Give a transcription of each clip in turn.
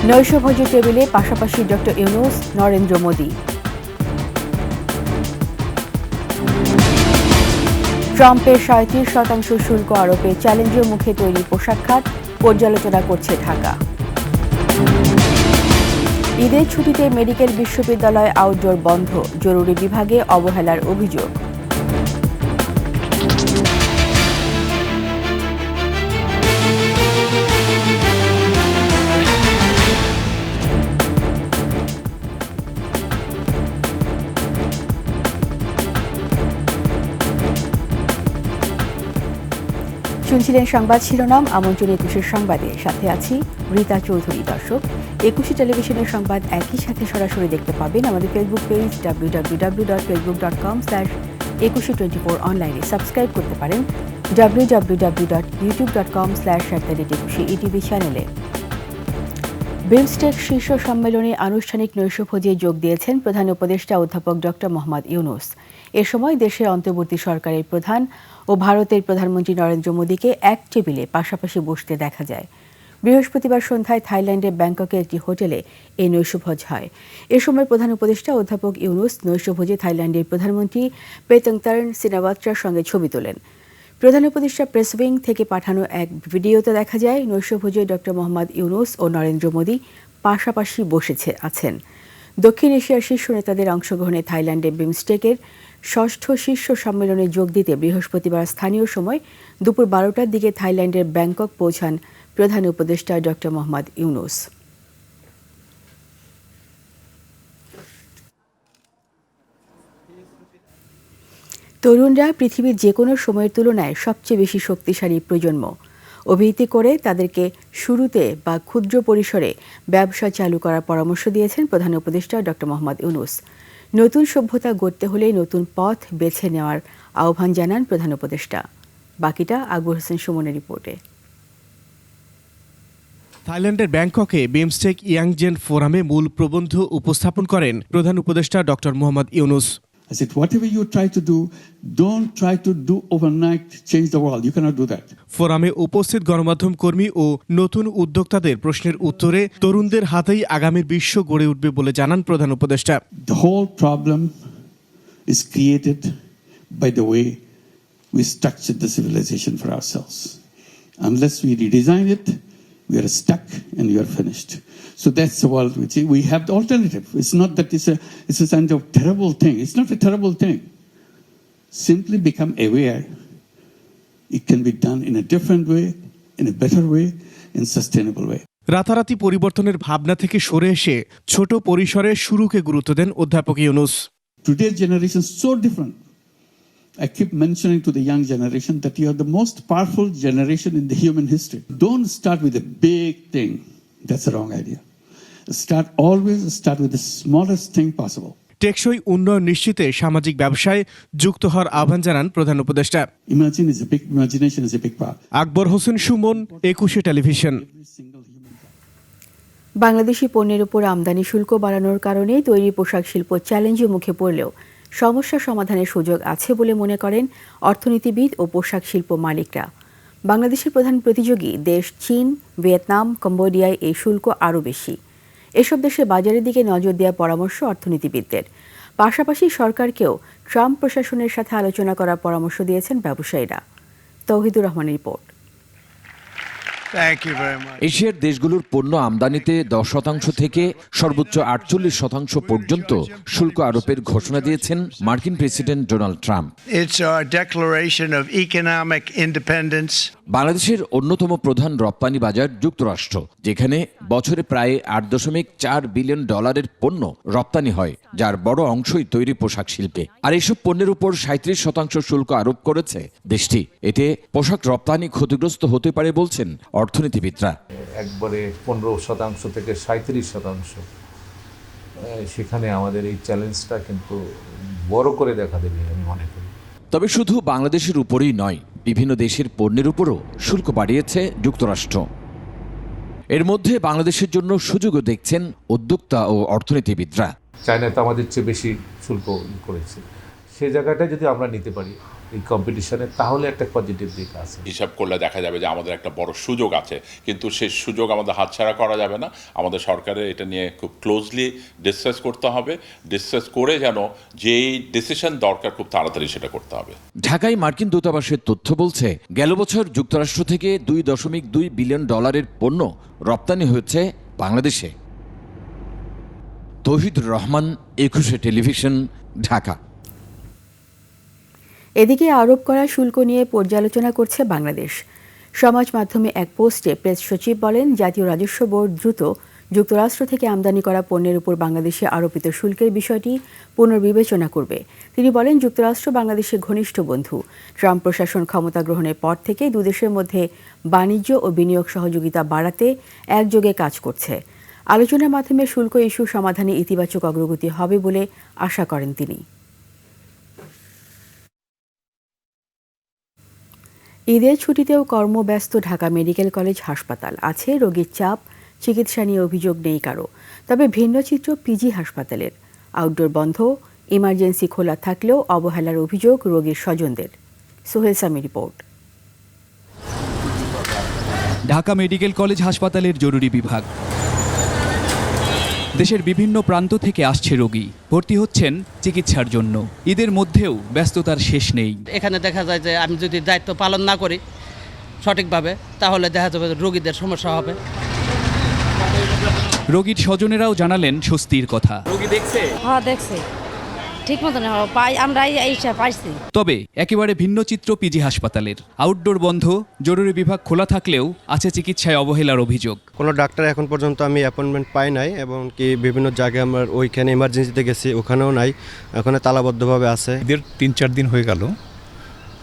নৈশভোজের টেবিলে পাশাপাশি ডক্টর ইউনূস, নরেন্দ্র মোদি। ট্রাম্পের ৩৭% শুল্ক আরোপে চ্যালেঞ্জের মুখে তৈরি পোশাক খাত পর্যালোচনা করছে ঢাকা। ঈদের ছুটিতে মেডিকেল বিশ্ববিদ্যালয় আউটডোর বন্ধ, জরুরি বিভাগে অবহেলার অভিযোগ। শুনছিলেন সংবাদ শিরোনাম। আমন্ত্রণ ২১ সংবাদে, সাথে আছি রীতা চৌধুরী। দর্শক, ২১ টেলিভিশনের সংবাদ একই সাথে সরাসরি দেখতে পাবেন আমাদের ফেসবুক পেজ www.facebook.com/2124 অনলাইনে সাবস্ক্রাইব করতে পারেন www.youtube.com/21ETV চ্যানেলে। বিমস্টেক শীর্ষ সম্মেলনে আনুষ্ঠানিক নৈশভোজে যোগ দিয়েছেন প্রধান উপদেষ্টা অধ্যাপক ডক্টর মোহাম্মদ ইউনূস। এ সময় দেশের অন্তর্বর্তী সরকারের প্রধান ও ভারতের প্রধানমন্ত্রী নরেন্দ্র মোদীকে এক টেবিলে পাশাপাশি বসতে দেখা যায়। বৃহস্পতিবার সন্ধ্যায় থাইল্যান্ডের ব্যাংককে একটি হোটেলে এই নৈশভোজ হয়। এ সময় প্রধান উপদেষ্টা অধ্যাপক ইউনূস নৈশভোজে থাইল্যান্ডের প্রধানমন্ত্রী পেতংতার্ন সিনাওয়াত্রার সঙ্গে ছবি তোলেন। প্রধান উপদেষ্টা প্রেস উইং থেকে পাঠানো এক ভিডিওতে দেখা যায় নৈশভোজে ডক্টর মোহাম্মদ ইউনূস ও নরেন্দ্র মোদী পাশাপাশি আছেন। দক্ষিণ এশিয়ার শীর্ষ নেতাদের অংশগ্রহণে থাইল্যান্ডে বিমস্টেকের ৬ষ্ঠ শীর্ষ সম্মেলনে যোগ দিতে বৃহস্পতিবার স্থানীয় সময় দুপুর ১২টার দিকে থাইল্যান্ডের ব্যাংকক পৌঁছান প্রধান উপদেষ্টা ডক্টর মোহাম্মদ ইউনূস। তরুণরা পৃথিবীর যে কোনো সময়ের তুলনায় সবচেয়ে বেশি শক্তিশালী প্রজন্ম। অভিহিত করে তাদেরকে শুরুতে বা ক্ষুদ্র পরিসরে ব্যবসা চালু করার পরামর্শ দিয়েছেন প্রধান উপদেষ্টা ডক্টর মোহাম্মদ ইউনূস। নতুন সভ্যতা গড়তে হলে নতুন পথ বেছে নেওয়ার আহ্বান জানান প্রধান উপদেষ্টা। বাকিটা আকবর হোসেন সুমনের রিপোর্টে। থাইল্যান্ডের ব্যাংককে বিমস্টেক ইয়াংজেন ফোরামে মূল প্রবন্ধ উপস্থাপন করেন প্রধান উপদেষ্টা doctor Mohammad Yunus. I said, whatever you try to do, don't try to do overnight, change the world. You cannot do that. ফোরামে উপস্থিত গণমাধ্যম কর্মী ও নতুন উদ্যোক্তাদের প্রশ্নের উত্তরে তরুণদের হাতেই আগামীর বিশ্ব গড়ে উঠবে বলে জানান প্রধান উপদেষ্টা। The whole problem is created by the way we structured the civilization for ourselves. Unless we redesign it, we are stuck and we are finished. So that's the world we see. We have the alternative. It's not that it's a kind of terrible thing. It's not a terrible thing. Simply become aware. It can be done in a different way, in a better way, in a sustainable way. রাতারাতি পরিবর্তনের ভাবনা থেকে সরে এসে ছোট পরিসরে শুরুকে গুরুত্ব দেন অধ্যাপক Yunus. Today's generation is so different. I keep mentioning to the young generation that you are the most powerful generation in the human history. Don't start with a big thing. That's a wrong idea. Always start with the smallest thing possible. টেকসই উন্নয়ন নিশ্চিতে সামাজিক ব্যবসায় যুক্ত হওয়ার আহ্বান জানান প্রধান উপদেষ্টা। Imagination is a big part. Akbar Hossain Suman, ২১ television. Bangladeshi পণ্যের উপর আমদানি শুল্ক বাড়ানোর কারণে তৈরি পোশাক শিল্প চ্যালেঞ্জের মুখে পড়লেও সমস্যা সমাধানের সুযোগ আছে বলে মনে করেন অর্থনীতিবিদ ও পোশাক শিল্প মালিকরা। বাংলাদেশের প্রধান প্রতিযোগী দেশ চীন, ভিয়েতনাম, কম্বোডিয়ায় এই শুল্ক আরও বেশি। এসব দেশে বাজারের দিকে নজর দেওয়ার পরামর্শ অর্থনীতিবিদদের। পাশাপাশি সরকারকেও ট্রাম্প প্রশাসনের সাথে আলোচনা করার পরামর্শ দিয়েছেন ব্যবসায়ীরা। তৌহিদুর রহমানের রিপোর্ট। এশিয়ার দেশগুলোর পণ্য আমদানিতে 10% থেকে সর্বোচ্চ 48% পর্যন্ত শুল্ক আরোপের ঘোষণা দিয়েছেন মার্কিন প্রেসিডেন্ট ডোনাল্ড ট্রাম্প। বাংলাদেশের অন্যতম প্রধান রপ্তানি বাজার যুক্তরাষ্ট্র, যেখানে বছরে প্রায় $8.4 বিলিয়ন পণ্য রপ্তানি হয়, যার বড় অংশই তৈরি পোশাক শিল্পে। আর এসব পণ্যের উপর 37% শুল্ক আরোপ করেছে দেশটি। এতে পোশাক রপ্তানি ক্ষতিগ্রস্ত হতে পারে বলছেন অর্থনীতিবিদরা। একবারে 15% থেকে 37%, সেখানে আমাদের এই চ্যালেঞ্জটা কিন্তু বড় করে দেখা দেবে আমি মনে করি। তবে শুধু বাংলাদেশের উপরেই নয়, বিভিন্ন দেশের পণ্যের উপরও শুল্ক বাড়িয়েছে যুক্তরাষ্ট্র। এর মধ্যে বাংলাদেশের জন্য সুযোগও দেখছেন উদ্যোক্তা ও অর্থনীতিবিদরা। চায়না তো আমাদের চেয়ে বেশি শুল্ক করেছে, সে জায়গাটা যদি আমরা নিতে পারি, এই কম্পিটিশনে, তাহলে একটা পজিটিভ দিক আছে। হিসাব করলে দেখা যাবে যে আমাদের একটা বড় সুযোগ আছে, কিন্তু সেই সুযোগ আমাদের হাতছাড়া করা যাবে না। আমাদের সরকারের এটা নিয়ে খুব ক্লোজলি ডিসকাস করতে হবে, ডিসকাস করে যেন যেই ডিসিশন দরকার খুব তাড়াতাড়ি সেটা করতে হবে। ঢাকায় মার্কিন দূতাবাসের তথ্য বলছে গেল বছর যুক্তরাষ্ট্র থেকে $2.2 বিলিয়ন পণ্য রপ্তানি হয়েছে বাংলাদেশে। তৌহিদুর রহমান, 21 টেলিভিশন, ঢাকা। এদিকে আরোপ করা শুল্ক নিয়ে পর্যালোচনা করছে বাংলাদেশ। সমাজ মাধ্যমে এক পোস্টে প্রেস সচিব বলেন, জাতীয় রাজস্ব বোর্ড দ্রুত যুক্তরাষ্ট্র থেকে আমদানি করা পণ্যের উপর বাংলাদেশে আরোপিত শুল্কের বিষয়টি পুনর্বিবেচনা করবে। তিনি বলেন, যুক্তরাষ্ট্র বাংলাদেশের ঘনিষ্ঠ বন্ধু। ট্রাম্প প্রশাসন ক্ষমতা গ্রহণের পর থেকে দুদেশের মধ্যে বাণিজ্য ও বিনিয়োগ সহযোগিতা বাড়াতে একযোগে কাজ করছে। আলোচনার মাধ্যমে শুল্ক ইস্যু সমাধানে ইতিবাচক অগ্রগতি হবে বলে আশা করেন তিনি। ঈদের ছুটিতেও কর্মব্যস্ত ঢাকা মেডিকেল কলেজ হাসপাতাল। আছে রোগীর চাপ, চিকিৎসা নিয়ে অভিযোগ নেই কারো। তবে ভিন্ন চিত্র পিজি হাসপাতালের। আউটডোর বন্ধ, ইমার্জেন্সি খোলা থাকলেও অবহেলার অভিযোগ রোগীর স্বজনদের। Sohel Sami report. Dhaka Medical College হাসপাতালের জরুরি বিভাগ। দেশের বিভিন্ন প্রান্ত থেকে আসছে রোগী, ভর্তি হচ্ছেন চিকিৎসার জন্য। ঈদের মধ্যেও ব্যস্ততার শেষ নেই। এখানে দেখা যায় যে আমি যদি দায়িত্ব পালন না করি সঠিকভাবে, তাহলে দেখা যাবে রোগীদের সমস্যা হবে। রোগীর স্বজনেরাও জানালেন স্বস্তির কথা। রোগী দেখছে? হ্যাঁ দেখছি, ঠিক মতন আমরা পাইছি। তবে একেবারে ভিন্ন চিত্র পিজি হাসপাতালের। আউটডোর বন্ধ, জরুরি বিভাগ খোলা থাকলেও আছে চিকিৎসায় অবহেলার অভিযোগ। কোনো ডাক্তার এখন পর্যন্ত আমি অ্যাপয়েন্টমেন্ট পাই নাই, এবং কি বিভিন্ন জায়গায় আমার ওইখানে ইমার্জেন্সিতে গেছি, ওখানেও নাই, ওখানে তালাবদ্ধভাবে আছে। ঈদের 3-4 দিন হয়ে গেল,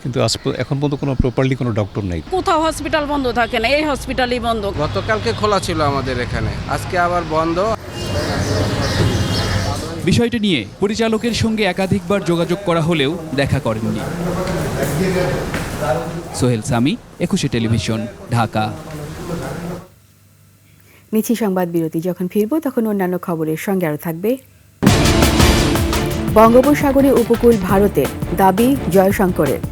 কিন্তু এখন পর্যন্ত কোনো প্রপারলি কোনো ডক্টর নেই। কোথাও হসপিটাল বন্ধ থাকে না, এই হসপিটালই বন্ধ। গতকালকে খোলা ছিল আমাদের এখানে, আজকে আবার বন্ধ। বিষয়টি নিয়ে পরিচালকের সঙ্গে একাধিকবার যোগাযোগ করা হলেও দেখা করেননি। সোহেল সামি, 21 টেলিভিশন, ঢাকা। নিচ্ছি সংবাদ বিরতি। যখন ফিরব তখন অন্যান্য খবরের সঙ্গে আরও থাকবে। বঙ্গোপসাগরে উপকূল ভারতের, দাবি জয়শঙ্করের।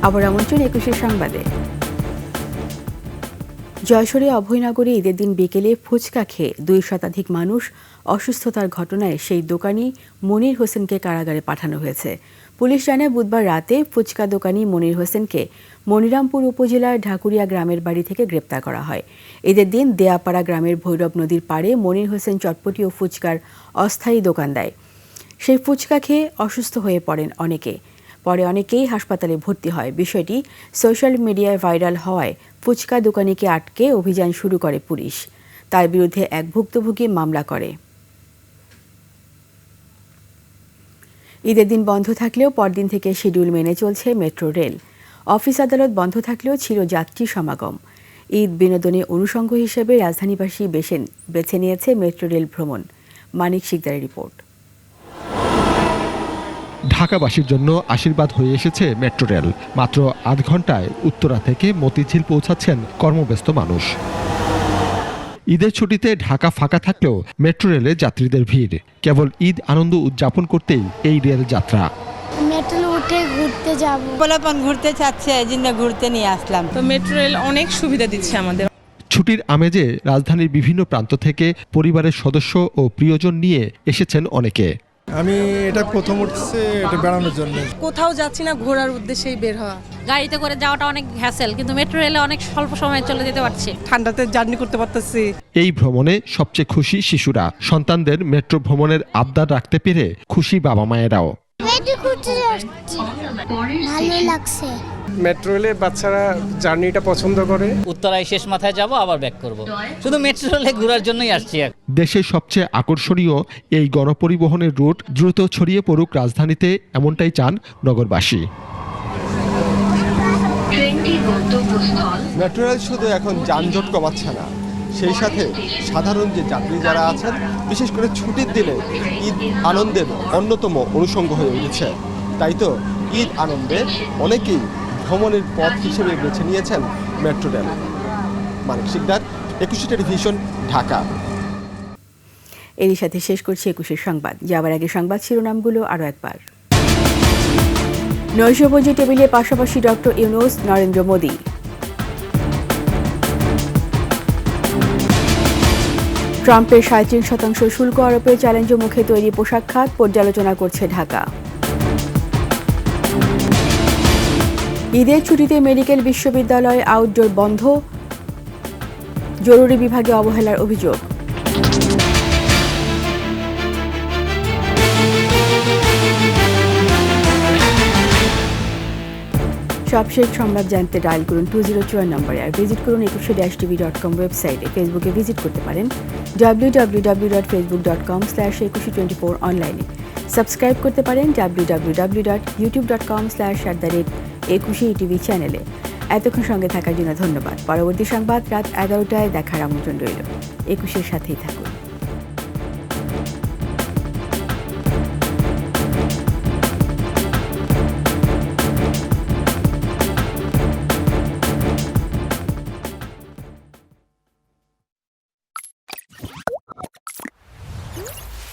আবার আমন্ত্রণ 21 সংবাদে। যশোরে অভয়নগরে ঈদের দিন বিকেলে ফুচকা খেয়ে 2 শতাধিক মানুষ অসুস্থতার ঘটনায় সেই দোকানি মনির হোসেনকে কারাগারে পাঠানো হয়েছে। পুলিশ জানায়, বুধবার রাতে ফুচকা দোকানি মনির হোসেনকে মনিরামপুর উপজেলার ঢাকুরিয়া গ্রামের বাড়ি থেকে গ্রেপ্তার করা হয়। ঈদের দিন দেয়াপাড়া গ্রামের ভৈরব নদীর পাড়ে মনির হোসেন চটপটি ও ফুচকার অস্থায়ী দোকান দেয়। সেই ফুচকা খেয়ে অসুস্থ হয়ে পড়েন অনেকে। পরে অনেকেই হাসপাতালে ভর্তি হয়। বিষয়টি সোশ্যাল মিডিয়ায় ভাইরাল হওয়ায় ফুচকা দোকানিকে আটকে অভিযান শুরু করে পুলিশ। তার বিরুদ্ধে এক ভুক্তভোগী মামলা করে। ঈদের দিন বন্ধ থাকলেও পরদিন থেকে শিডিউল মেনে চলছে মেট্রো রেল। অফিস আদালত বন্ধ থাকলেও ছিল যাত্রী সমাগম। ঈদ বিনোদনের অনুষঙ্গ হিসেবে রাজধানীবাসী বেছে নিয়েছে মেট্রো রেল ভ্রমণ। মানিক শিকদারের রিপোর্ট। ঢাকাবাসীর জন্য আশীর্বাদ হয়ে এসেছে মেট্রো রেল। মাত্র 8 ঘন্টায় উত্তরা থেকে মতিঝিল পৌঁছাচ্ছেন কর্মব্যস্ত মানুষ। ঈদের ছুটিতে ঢাকা ফাঁকা থাকলেও মেট্রো রেলে যাত্রীদের ভিড়। কেবল ঈদ আনন্দ উদযাপন করতেই এই রেল যাত্রা। মেট্রো উঠে ঘুরতে যাব, পোলাপান ঘুরতে চাচ্ছে, এজন্য ঘুরতে নিয়ে আসলাম। তো মেট্রো রেল অনেক সুবিধা দিচ্ছে আমাদের। ছুটির আমেজে রাজধানীর বিভিন্ন প্রান্ত থেকে পরিবারের সদস্য ও প্রিয়জন নিয়ে এসেছেন অনেকে। আমি এটা প্রথম উঠছে এটা বেড়ানোর জন্য। কোথাও যাচ্ছি না, ঘোরার উদ্দেশ্যেই বের হওয়া। গাড়িতে করে যাওয়াটা অনেক হ্যাসেল, কিন্তু মেট্রো রেলে অনেক স্বল্প সময়ে চলে যেতে পারছি। ঠান্ডাতে জার্নি করতে পারতেছি। এই ভ্রমণে সবচেয়ে খুশি শিশুরা। সন্তানদের মেট্রো ভ্রমণের আবদার রাখতে পেরে খুশি বাবা মায়েরাও। ভালো লাগছে। মেট্রো রেলে বাচ্চারা জার্নিটা পছন্দ করে। উত্তরায় শেষ মাথায় যাব, আবার ব্যাক করব। শুধু মেট্রো রেলে ঘোরার জন্যই আসছি। দেশের সবচেয়ে আকর্ষণীয় এই গণপরিবহনের রুট দ্রুত ছড়িয়ে পড়ুক রাজধানীতে, এমনটাই চান নগরবাসী। মেট্রো রেল শুধু এখন যানজট কমাচ্ছে না, সেই সাথে সাধারণ যে যাত্রী যারা আছেন, বিশেষ করে ছুটির দিনে ঈদ আনন্দের অন্যতম অনুষঙ্গ হয়ে উঠেছে। তাই তো ঈদ আনন্দে অনেকেই ভ্রমণের পথ হিসেবে বেছে নিয়েছেন মেট্রো রেল। মানিক শিকদার, একুশে টেলিভিশন, ঢাকা। এরই সাথে শেষ করছি ২১ সংবাদ। যাবার আগে সংবাদ শিরোনামগুলো আরও একবার। নৈশভোজী টেবিলে পাশাপাশি ডক্টর ইউনূস, নরেন্দ্র মোদি। ট্রাম্পের ৩৭% শুল্ক আরোপের চ্যালেঞ্জের মুখে তৈরি পোশাক খাত পর্যালোচনা করছে ঢাকা। ঈদের ছুটিতে মেডিকেল বিশ্ববিদ্যালয়ে আউটডোর বন্ধ, জরুরি বিভাগে অবহেলার অভিযোগ। সবশেষ সংবাদ জানতে ডায়াল করুন 2024 নম্বরে, আর ভিজিট করুন 21-tv.com ওয়েবসাইটে। ফেসবুকে ভিজিট করতে পারেন www.facebook.com/2124 অনলাইনে। সাবস্ক্রাইব করতে পারেন www.youtube.com/@21etv চ্যানেলে। এতক্ষণ সঙ্গে থাকার জন্য ধন্যবাদ। পরবর্তী সংবাদ রাত 11টায় দেখার আমন্ত্রণ রইল। 21-এর সাথেই থাকুন।